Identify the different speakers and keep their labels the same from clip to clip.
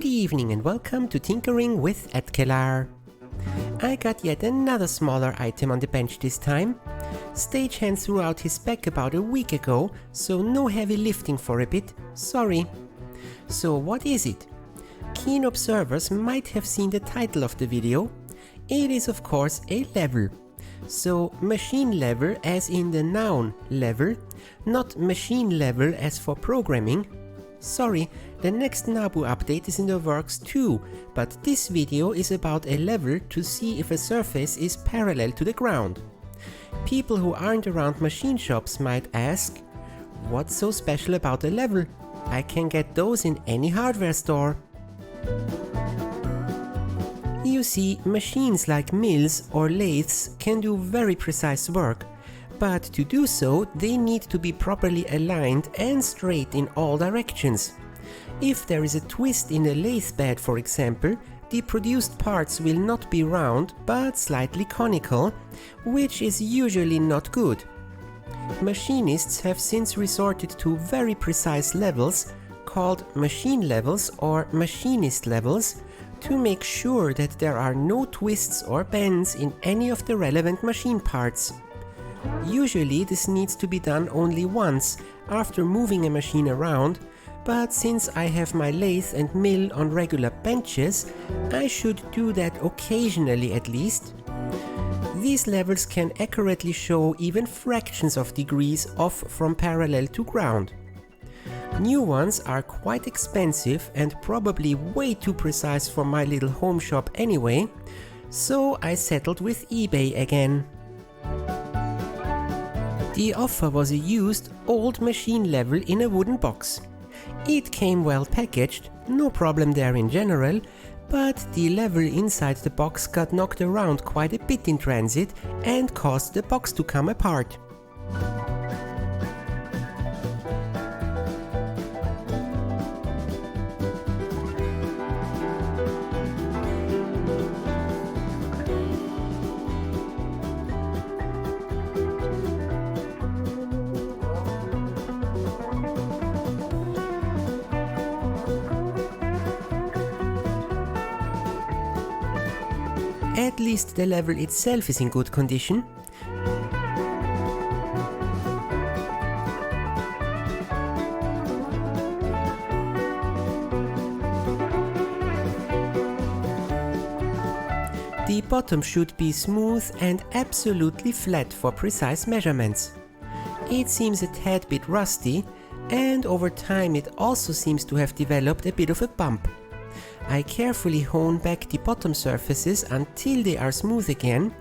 Speaker 1: evening and welcome to Tinkering with Edkelar. I got yet another smaller item on the bench this time. Stagehand threw out his spec about a week ago, so no heavy lifting for a bit, sorry. So what is it? Keen observers might have seen the title of the video. It is of course a level. So machine level as in the noun level, not machine level as for programming. Sorry, the next Nabu update is in the works too, but this video is about a level to see if a surface is parallel to the ground. People who aren't around machine shops might ask, what's so special about a level? I can get those in any hardware store. You see, machines like mills or lathes can do very precise work, but to do so they need to be properly aligned and straight in all directions. If there is a twist in a lathe bed, for example, the produced parts will not be round but slightly conical, which is usually not good. Machinists have since resorted to very precise levels, called machine levels or machinist levels, to make sure that there are no twists or bends in any of the relevant machine parts. Usually this needs to be done only once after moving a machine around, but since I have my lathe and mill on regular benches, I should do that occasionally at least. These levels can accurately show even fractions of degrees off from parallel to ground. New ones are quite expensive and probably way too precise for my little home shop anyway, so I settled with eBay again. The offer was a used, old machine level in a wooden box. It came well packaged, no problem there in general, but the level inside the box got knocked around quite a bit in transit and caused the box to come apart. At least the level itself is in good condition. The bottom should be smooth and absolutely flat for precise measurements. It seems a tad bit rusty, and over time it also seems to have developed a bit of a bump. I carefully hone back the bottom surfaces until they are smooth again.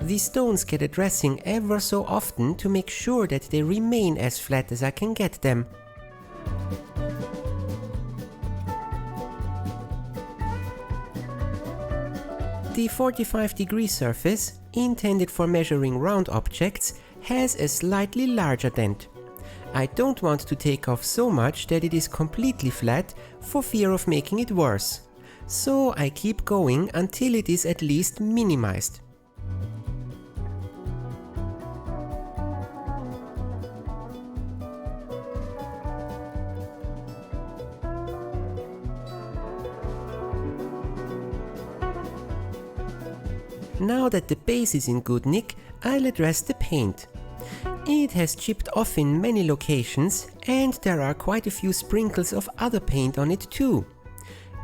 Speaker 1: The stones get a dressing ever so often to make sure that they remain as flat as I can get them. The 45-degree surface, intended for measuring round objects, has a slightly larger dent. I don't want to take off so much that it is completely flat for fear of making it worse, so I keep going until it is at least minimized. Now that the base is in good nick, I'll address the paint. It has chipped off in many locations and there are quite a few sprinkles of other paint on it too.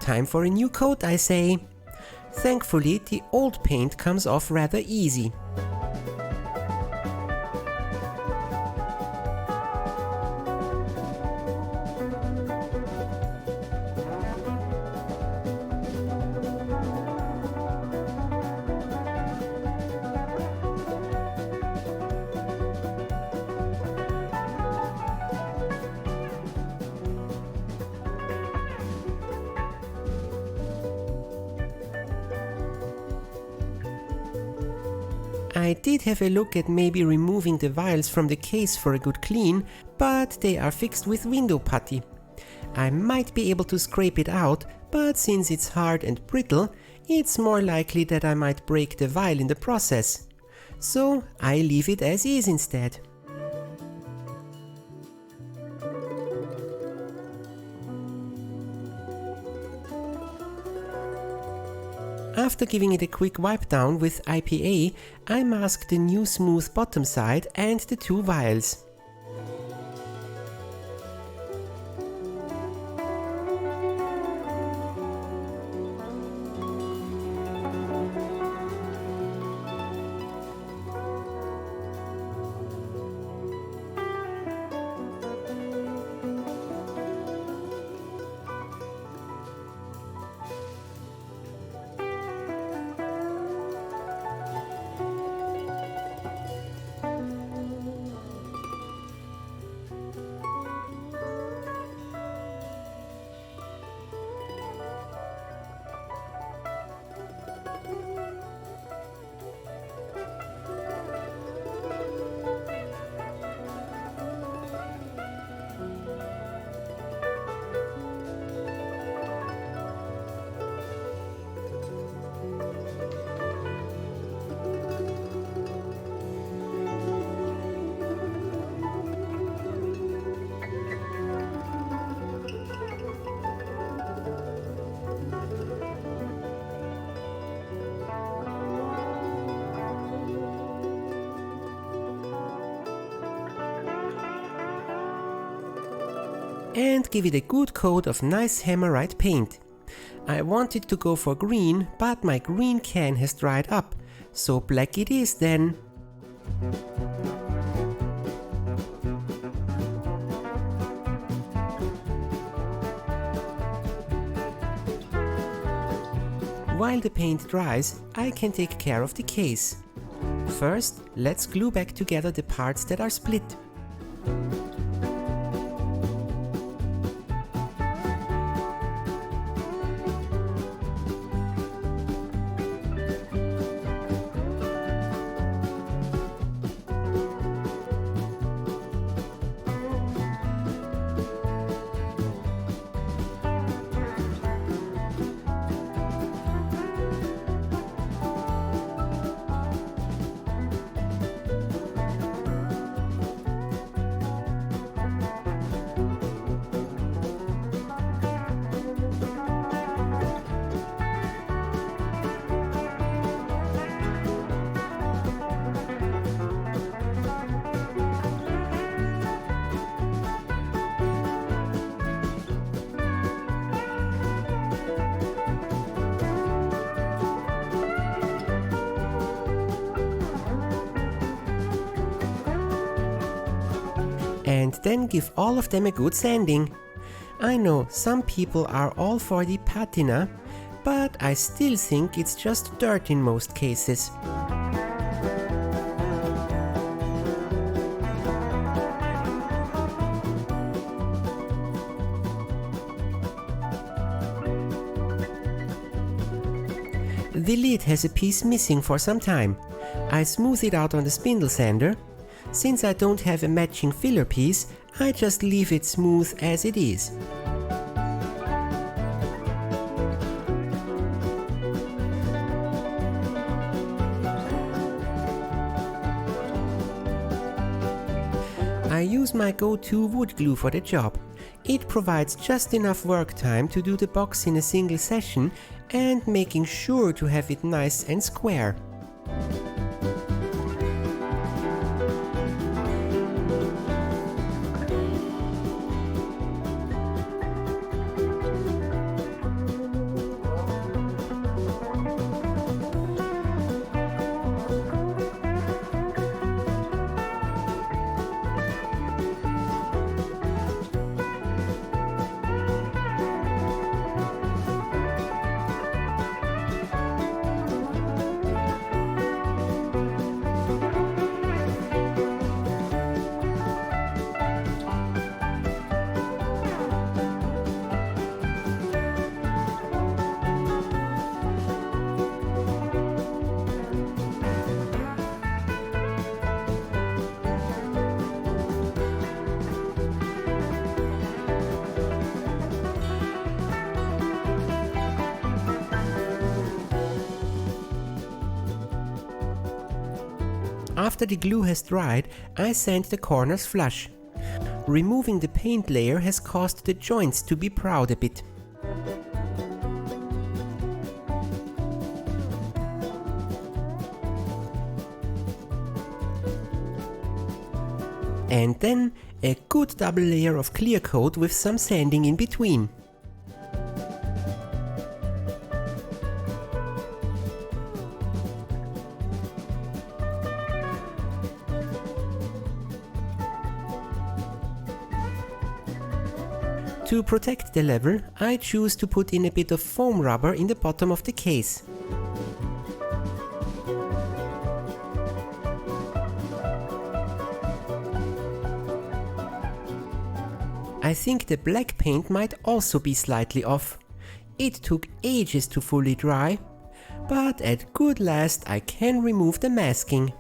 Speaker 1: Time for a new coat, I say. Thankfully, the old paint comes off rather easy. I did have a look at maybe removing the vials from the case for a good clean, but they are fixed with window putty. I might be able to scrape it out, but since it's hard and brittle, it's more likely that I might break the vial in the process. So I leave it as is instead. After giving it a quick wipe down with IPA, I mask the new smooth bottom side and the two vials. And give it a good coat of nice Hammerite paint. I wanted to go for green, but my green can has dried up, so black it is then. While the paint dries, I can take care of the case. First, let's glue back together the parts that are split. And then give all of them a good sanding. I know some people are all for the patina, but I still think it's just dirt in most cases. The lid has a piece missing for some time. I smooth it out on the spindle sander. Since I don't have a matching filler piece, I just leave it smooth as it is. I use my go-to wood glue for the job. It provides just enough work time to do the box in a single session and making sure to have it nice and square. After the glue has dried, I sand the corners flush. Removing the paint layer has caused the joints to be proud a bit. And then a good double layer of clear coat with some sanding in between. To protect the level, I choose to put in a bit of foam rubber in the bottom of the case. I think the black paint might also be slightly off. It took ages to fully dry, but at good last I can remove the masking.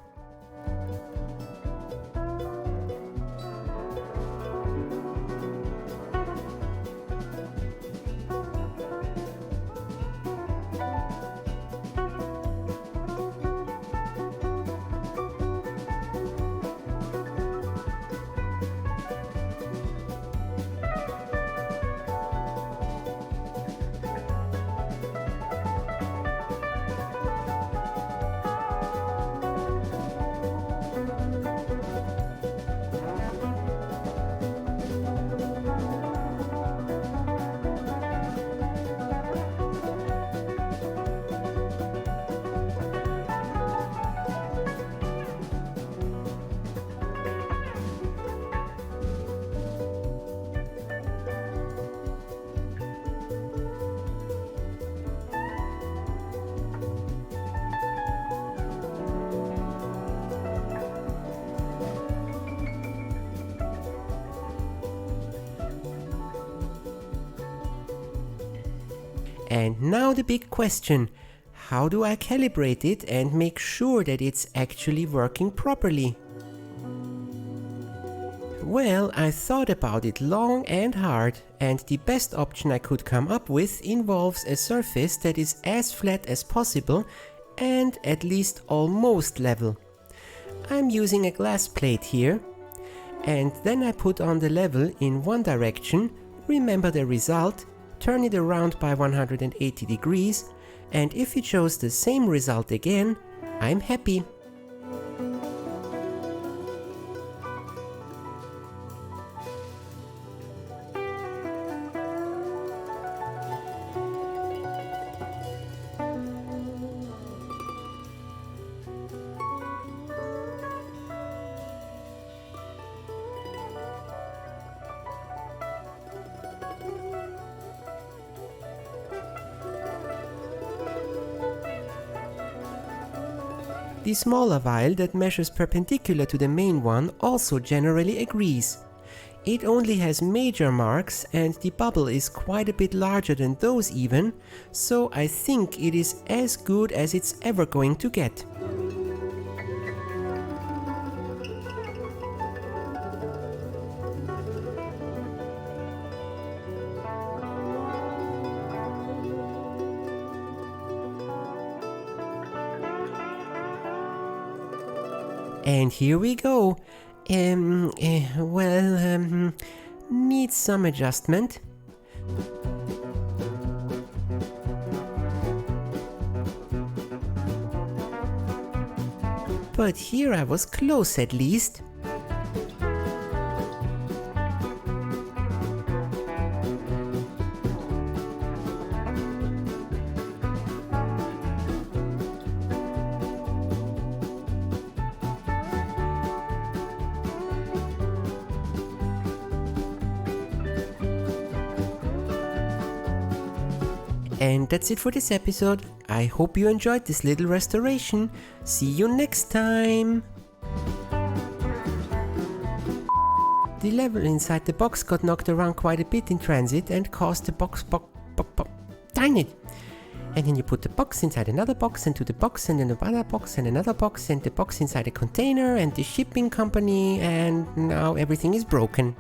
Speaker 1: And now the big question, how do I calibrate it and make sure that it's actually working properly? Well, I thought about it long and hard, and the best option I could come up with involves a surface that is as flat as possible and at least almost level. I'm using a glass plate here, and then I put on the level in one direction, remember the result, turn it around by 180 degrees, and if it shows the same result again, I'm happy. The smaller vial that measures perpendicular to the main one also generally agrees. It only has major marks and the bubble is quite a bit larger than those even, so I think it is as good as it's ever going to get. And here we go. Needs some adjustment. But here I was close at least. And that's it for this episode. I hope you enjoyed this little restoration. See you next time! The level inside the box got knocked around quite a bit in transit and caused the box dang it! And then you put the box inside another box and to the box and then another box and another box and the box inside a container and the shipping company, and now everything is broken.